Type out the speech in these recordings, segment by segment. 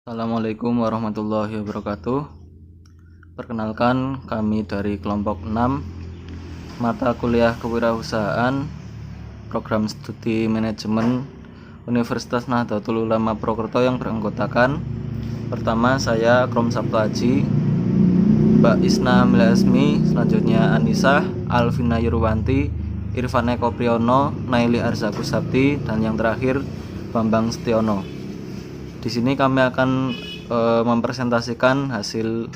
Assalamualaikum warahmatullahi wabarakatuh. Perkenalkan, kami dari kelompok 6 mata kuliah kewirausahaan program studi manajemen Universitas Nahdlatul Ulama Purwokerto yang beranggotakan pertama saya Krom Sabtu Aji, Mbak Isna Amelia Asmi, selanjutnya Anissa Alvina Yurwanti, Irfan Eko Priyono, Naili Arzaku Sabti, dan yang terakhir Bambang Setiono. Di sini kami akan mempresentasikan hasil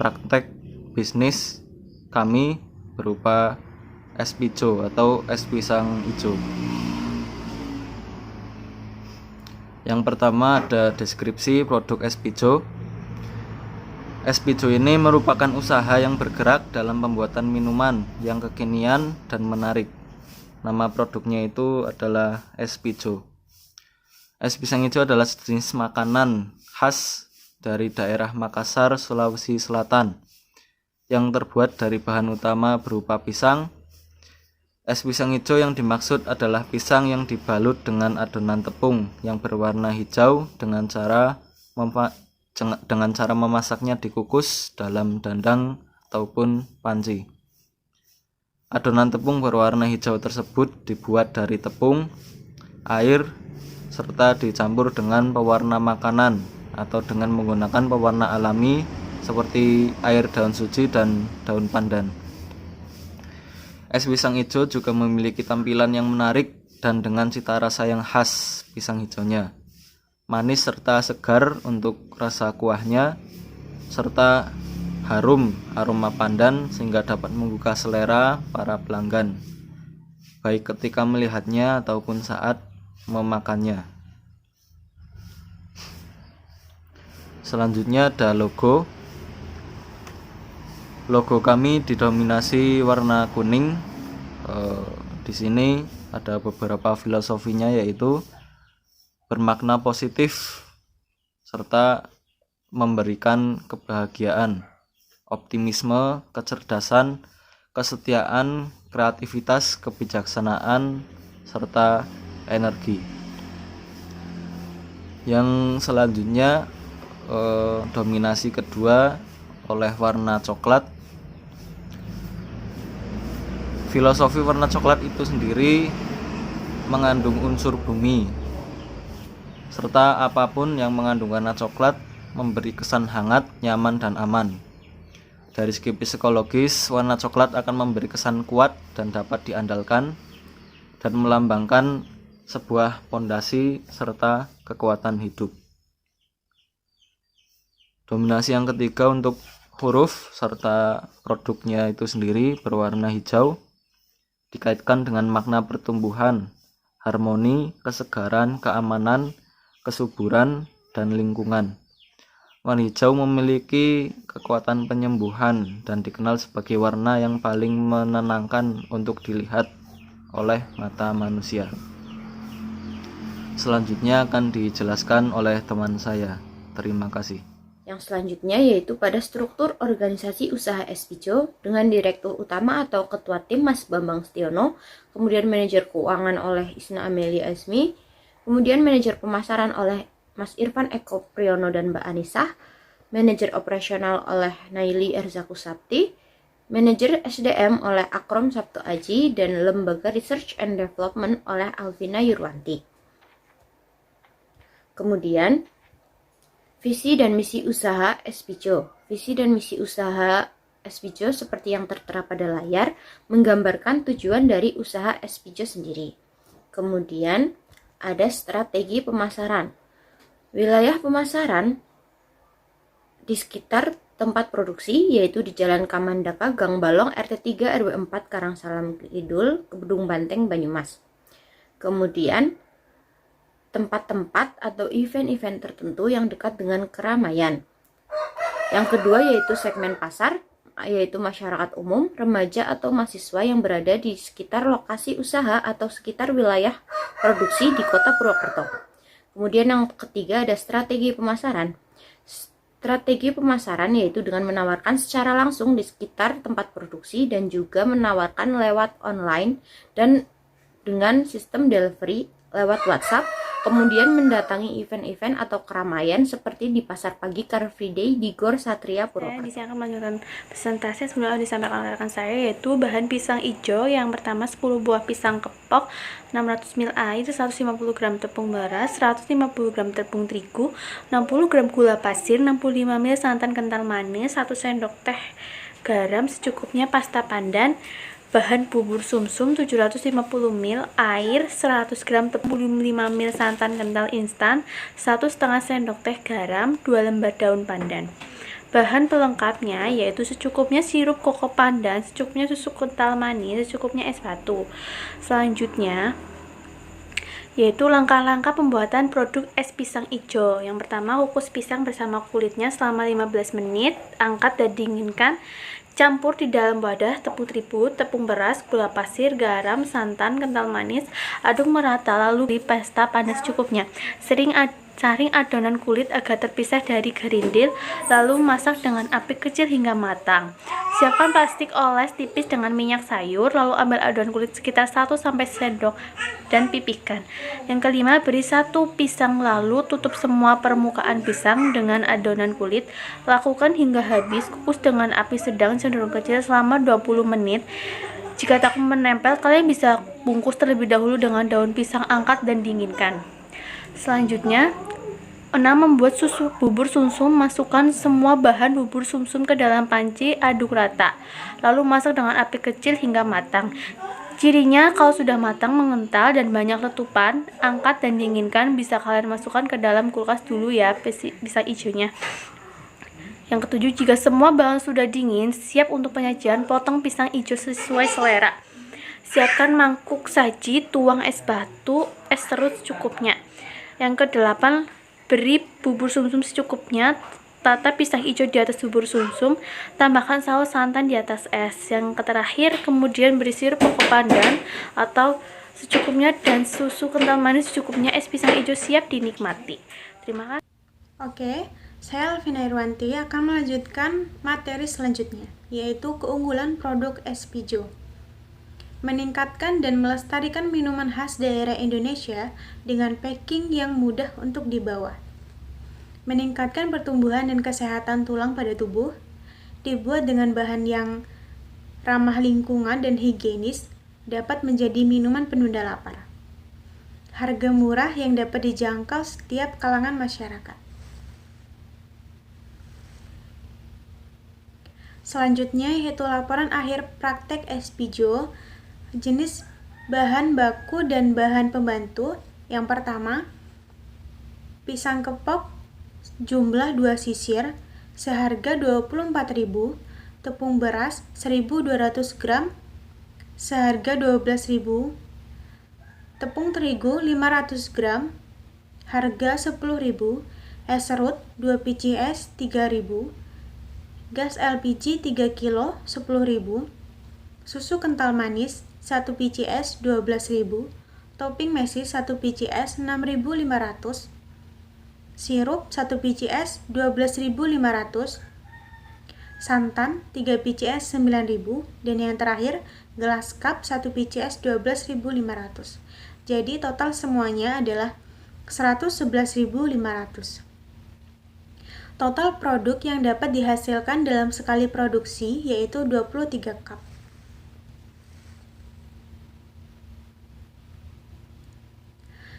praktek bisnis kami berupa es pijo atau es pisang hijau. Yang pertama ada deskripsi produk es pijo. Es pijo ini merupakan usaha yang bergerak dalam pembuatan minuman yang kekinian dan menarik. Nama produknya itu adalah es pijo. Es pisang hijau adalah jenis makanan khas dari daerah Makassar, Sulawesi Selatan yang terbuat dari bahan utama berupa pisang. Es pisang hijau yang dimaksud adalah pisang yang dibalut dengan adonan tepung yang berwarna hijau dengan cara memasaknya dikukus dalam dandang ataupun panci. Adonan tepung berwarna hijau tersebut dibuat dari tepung, air, serta dicampur dengan pewarna makanan atau dengan menggunakan pewarna alami seperti air daun suji dan daun pandan. Es pisang hijau juga memiliki tampilan yang menarik dan dengan cita rasa yang khas pisang hijaunya. Manis serta segar untuk rasa kuahnya, serta harum aroma pandan sehingga dapat membuka selera para pelanggan, baik ketika melihatnya ataupun saat memakannya. Selanjutnya ada logo. Logo kami didominasi warna kuning. Di sini ada beberapa filosofinya, yaitu bermakna positif serta memberikan kebahagiaan, optimisme, kecerdasan, kesetiaan, kreativitas, kebijaksanaan, serta energi. Yang selanjutnya dominasi kedua oleh warna coklat. Filosofi warna coklat itu sendiri mengandung unsur bumi, serta apapun yang mengandung warna coklat memberi kesan hangat, nyaman, dan aman. Dari segi psikologis, warna coklat akan memberi kesan kuat dan dapat diandalkan dan melambangkan sebuah pondasi serta kekuatan hidup. Dominasi yang ketiga untuk huruf serta produknya itu sendiri berwarna hijau, dikaitkan dengan makna pertumbuhan, harmoni, kesegaran, keamanan, kesuburan, dan lingkungan. Warna hijau memiliki kekuatan penyembuhan dan dikenal sebagai warna yang paling menenangkan untuk dilihat oleh mata manusia. Selanjutnya akan dijelaskan oleh teman saya. Terima kasih. Yang selanjutnya yaitu pada struktur organisasi usaha es pijo dengan direktur utama atau ketua tim Mas Bambang Setiono, kemudian manajer keuangan oleh Isna Amelia Asmi, kemudian manajer pemasaran oleh Mas Irfan Eko Priyono dan Mbak Anissa, manajer operasional oleh Naili Arzaku Sabti, manajer SDM oleh Akrom Sabtu Aji, dan lembaga research and development oleh Alvina Yurwanti. Kemudian visi dan misi usaha es pijo. Visi dan misi usaha es pijo seperti yang tertera pada layar menggambarkan tujuan dari usaha es pijo sendiri. Kemudian ada strategi pemasaran. Wilayah pemasaran di sekitar tempat produksi yaitu di Jalan Kamandaka, Gang Balong, RT 3 RW 4 Karangsalam Kidul, Kedung Banteng, Banyumas. Kemudian tempat-tempat atau event-event tertentu yang dekat dengan keramaian. Yang kedua yaitu segmen pasar, yaitu masyarakat umum, remaja atau mahasiswa yang berada di sekitar lokasi usaha atau sekitar wilayah produksi di Kota Purwokerto. Kemudian yang ketiga ada strategi pemasaran. Strategi pemasaran yaitu dengan menawarkan secara langsung di sekitar tempat produksi dan juga menawarkan lewat online dan dengan sistem delivery lewat WhatsApp, Kemudian mendatangi event-event atau keramaian seperti di Pasar Pagi Car Free Day di Gor Satria Purwokerto. Di sini akan melanjutkan presentasi sebelum disampaikan oleh rekan saya, yaitu bahan pisang hijau. Yang pertama 10 buah pisang kepok, 600 ml air, 150 gram tepung beras, 150 gram tepung terigu, 60 gram gula pasir, 65 ml santan kental manis, 1 sendok teh garam secukupnya, pasta pandan, bahan bubur sumsum 750 ml, air 100 gram, tepung 5 ml santan kental instan, 1,5 sendok teh garam, 2 lembar daun pandan. Bahan pelengkapnya yaitu secukupnya sirup koko pandan, secukupnya susu kental manis, secukupnya es batu. Selanjutnya yaitu langkah-langkah pembuatan produk es pisang hijau. Yang pertama, kukus pisang bersama kulitnya selama 15 menit, angkat dan dinginkan. Campur di dalam wadah tepung terigu, tepung beras, gula pasir, garam, santan kental manis, aduk merata lalu beri pasta panas cukupnya. Saring adonan kulit agar terpisah dari gerindil, lalu masak dengan api kecil hingga matang. Siapkan plastik oles tipis dengan minyak sayur, lalu ambil adonan kulit sekitar 1-2 sendok dan pipihkan. Yang kelima, beri 1 pisang lalu tutup semua permukaan pisang dengan adonan kulit. Lakukan hingga habis, kukus dengan api sedang cenderung kecil selama 20 menit. Jika tak menempel, kalian bisa bungkus terlebih dahulu dengan daun pisang, angkat dan dinginkan. Selanjutnya, 6. Membuat susu bubur sumsum. Masukkan semua bahan bubur sumsum ke dalam panci, aduk rata, lalu masak dengan api kecil hingga matang. Cirinya kalau sudah matang, mengental dan banyak letupan, angkat dan dinginkan. Bisa kalian masukkan ke dalam kulkas dulu ya pisang hijaunya. Yang ketujuh, jika semua bahan sudah dingin, siap untuk penyajian, potong pisang hijau sesuai selera. Siapkan mangkuk saji, tuang es batu, es serut secukupnya. Yang kedelapan, beri bubur sumsum secukupnya, tata pisang hijau di atas bubur sumsum, tambahkan saus santan di atas es. Yang terakhir, kemudian beri sirup koko pandan atau secukupnya dan susu kental manis secukupnya. Es pisang hijau siap dinikmati. Terima kasih. Oke, saya Alvina Irwanti akan melanjutkan materi selanjutnya, yaitu keunggulan produk es pijo. Meningkatkan dan melestarikan minuman khas daerah Indonesia dengan packing yang mudah untuk dibawa. Meningkatkan pertumbuhan dan kesehatan tulang pada tubuh, dibuat dengan bahan yang ramah lingkungan dan higienis, dapat menjadi minuman penunda lapar. Harga murah yang dapat dijangkau setiap kalangan masyarakat. Selanjutnya yaitu laporan akhir praktek es pijo, jenis bahan baku dan bahan pembantu. Yang pertama, pisang kepok jumlah 2 sisir seharga 24.000, tepung beras 1.200 gram seharga 12.000, tepung terigu 500 gram harga 10.000, es serut 2 biji es 3.000, gas LPG 3 kilo 10.000, susu kental manis 1 biji es 12.000, topping mesis 1 biji es 6.500, sirup 1 biji es 12.500, santan 3 biji es 9.000, dan yang terakhir gelas cup 1 biji es 12.500. Jadi total semuanya adalah 111.500. Total produk yang dapat dihasilkan dalam sekali produksi yaitu 23 cup.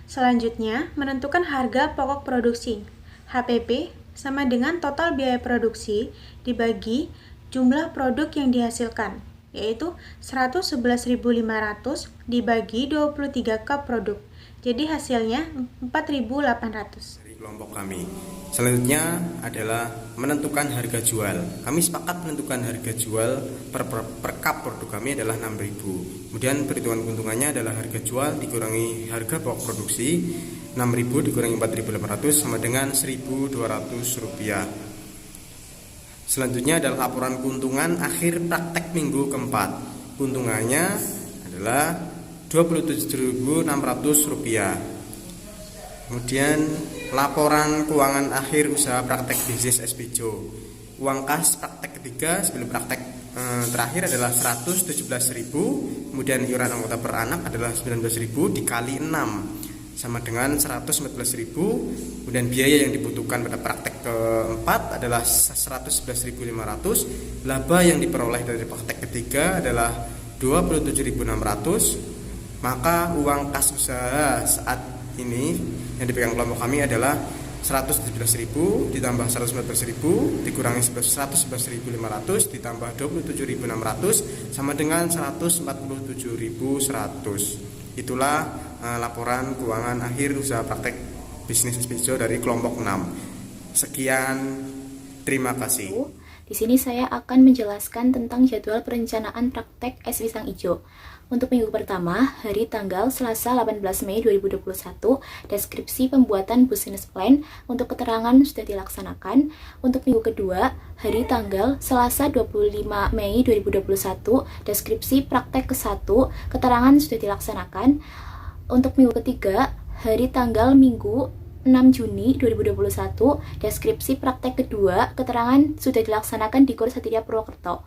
Selanjutnya, menentukan harga pokok produksi. HPP sama dengan total biaya produksi dibagi jumlah produk yang dihasilkan, yaitu 111.500 dibagi 23 cup produk. Jadi hasilnya 4.800. Dari kelompok kami. Selanjutnya adalah menentukan harga jual. Kami sepakat menentukan harga jual per cup produk kami adalah 6.000. Kemudian perhitungan keuntungannya adalah harga jual dikurangi harga pokok produksi, 6.000 dikurangi 4.800 sama dengan Rp1.200. Selanjutnya adalah laporan keuntungan akhir praktek minggu keempat. Keuntungannya adalah Rp27.600. Kemudian laporan keuangan akhir usaha praktek bisnis es pijo. Uang kas praktek ketiga sebelum praktek terakhir adalah 117.000. Kemudian iuran anggota per anak adalah 19.000 dikali 6 sama dengan 114.000. Kemudian biaya yang dibutuhkan pada praktek keempat adalah 111.500. Laba yang diperoleh dari praktek ketiga adalah 27.600. Maka uang kas usaha saat ini yang dipegang kelompok kami adalah 117.000 ditambah 114.000 dikurangi 111.500 ditambah 27.600 sama dengan 147.100. Itulah laporan keuangan akhir usaha praktek bisnis es hijau dari kelompok 6. Sekian, terima kasih. Di sini saya akan menjelaskan tentang jadwal perencanaan praktek es pisang hijau. Untuk minggu pertama, hari tanggal Selasa 18 Mei 2021, deskripsi pembuatan business plan untuk keterangan sudah dilaksanakan. Untuk minggu kedua, hari tanggal Selasa 25 Mei 2021, deskripsi praktek ke-1, keterangan sudah dilaksanakan. Untuk minggu ketiga, hari tanggal Minggu 6 Juni 2021, deskripsi praktek kedua, keterangan sudah dilaksanakan di Gor Satria Purwokerto.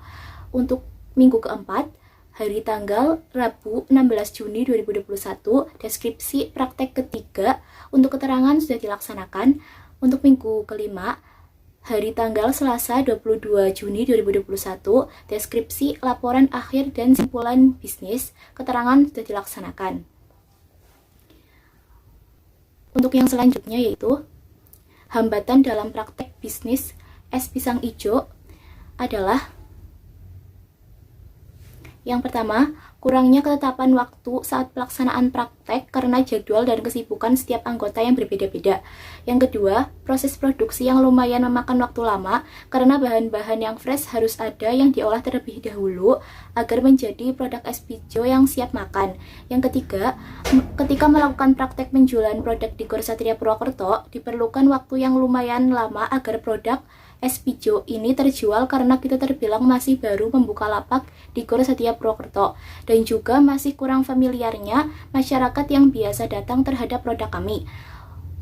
Untuk minggu keempat, hari tanggal Rabu 16 Juni 2021, deskripsi praktek ketiga untuk keterangan sudah dilaksanakan. Untuk minggu kelima, hari tanggal Selasa 22 Juni 2021, deskripsi laporan akhir dan simpulan bisnis, keterangan sudah dilaksanakan. Untuk yang selanjutnya yaitu hambatan dalam praktek bisnis es pisang hijau adalah yang pertama, kurangnya ketetapan waktu saat pelaksanaan praktek karena jadwal dan kesibukan setiap anggota yang berbeda-beda. Yang kedua, proses produksi yang lumayan memakan waktu lama karena bahan-bahan yang fresh harus ada yang diolah terlebih dahulu agar menjadi produk es hijau yang siap makan. Yang ketiga, ketika melakukan praktek penjualan produk di Gor Satria Purwokerto, diperlukan waktu yang lumayan lama agar produk es hijau ini terjual karena kita terbilang masih baru membuka lapak di Gor Satria Purwokerto dan juga masih kurang familiarnya masyarakat yang biasa datang terhadap produk kami.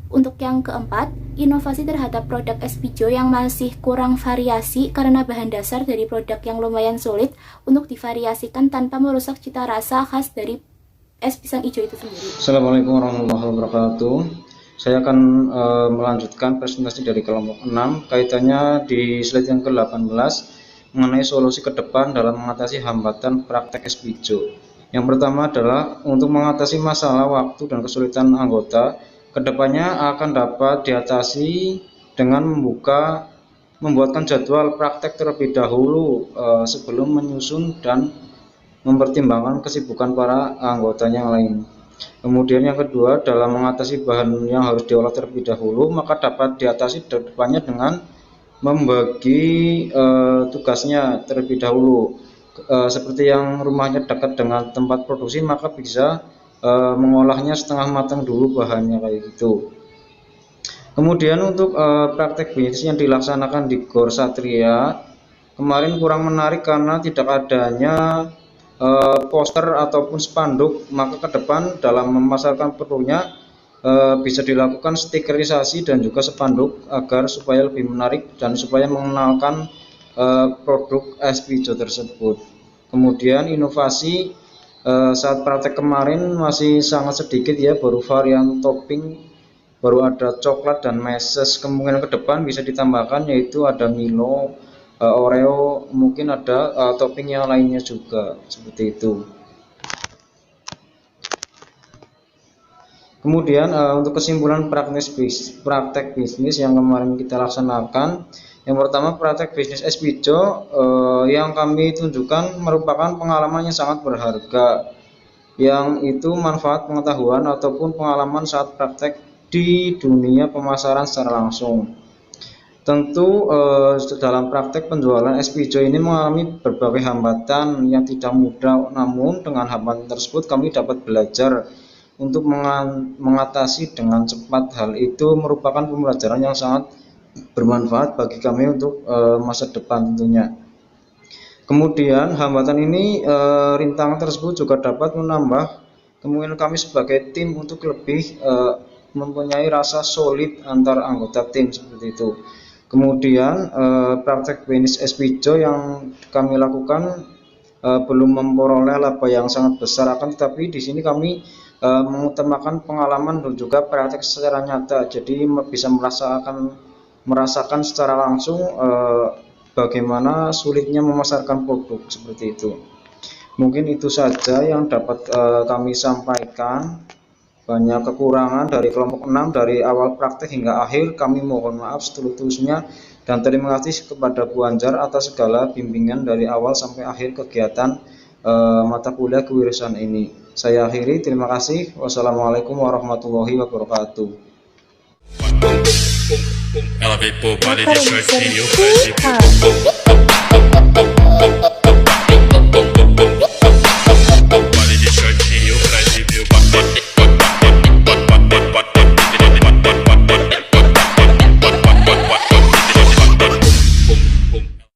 Untuk yang keempat, inovasi terhadap produk es hijau yang masih kurang variasi karena bahan dasar dari produk yang lumayan sulit untuk divariasikan tanpa merusak cita rasa khas dari es pisang hijau itu sendiri. Assalamualaikum warahmatullahi wabarakatuh. Saya akan melanjutkan presentasi dari kelompok 6 kaitannya di slide yang ke-18 mengenai solusi ke depan dalam mengatasi hambatan praktek es hijau. Yang pertama adalah untuk mengatasi masalah waktu dan kesulitan anggota, kedepannya akan dapat diatasi dengan membuatkan jadwal praktek terlebih dahulu sebelum menyusun dan mempertimbangkan kesibukan para anggotanya yang lain. Kemudian yang kedua, dalam mengatasi bahan yang harus diolah terlebih dahulu, maka dapat diatasi depannya dengan membagi tugasnya terlebih dahulu. Seperti yang rumahnya dekat dengan tempat produksi, maka bisa mengolahnya setengah matang dulu bahannya kayak gitu. Kemudian untuk praktek bisnis yang dilaksanakan di Gor Satria kemarin kurang menarik karena tidak adanya poster ataupun spanduk, maka ke depan dalam memasarkan produknya bisa dilakukan stikerisasi dan juga spanduk agar supaya lebih menarik dan supaya mengenalkan produk es hijau tersebut. Kemudian inovasi saat praktek kemarin masih sangat sedikit ya, baru varian topping, baru ada coklat dan meses. Kemungkinan ke depan bisa ditambahkan yaitu ada Milo, Oreo, mungkin ada topping yang lainnya juga seperti itu. Kemudian untuk kesimpulan praktek bisnis yang kemarin kita laksanakan, yang pertama praktek bisnis es hijau yang kami tunjukkan merupakan pengalaman yang sangat berharga, yang itu manfaat pengetahuan ataupun pengalaman saat praktek di dunia pemasaran secara langsung. Tentu dalam praktek penjualan es hijau ini mengalami berbagai hambatan yang tidak mudah, namun dengan hambatan tersebut kami dapat belajar untuk mengatasi dengan cepat. Hal itu merupakan pembelajaran yang sangat bermanfaat bagi kami untuk masa depan tentunya. Kemudian hambatan ini, rintangan tersebut juga dapat menambah kemungkinan kami sebagai tim untuk lebih mempunyai rasa solid antar anggota tim seperti itu. Kemudian praktek bisnis es hijau yang kami lakukan belum memperoleh laba yang sangat besar, akan tetapi di sini kami mengutamakan pengalaman dan juga praktek secara nyata, jadi bisa merasakan secara langsung bagaimana sulitnya memasarkan produk seperti itu. Mungkin itu saja yang dapat kami sampaikan. Banyak kekurangan dari kelompok 6 dari awal praktek hingga akhir. Kami mohon maaf setulus-tulusnya dan terima kasih kepada Bu Anjar atas segala bimbingan dari awal sampai akhir kegiatan mata kuliah kewirausahaan ini. Saya akhiri, terima kasih. Wassalamualaikum warahmatullahi wabarakatuh. Ela veio por vale de shortinho, pé de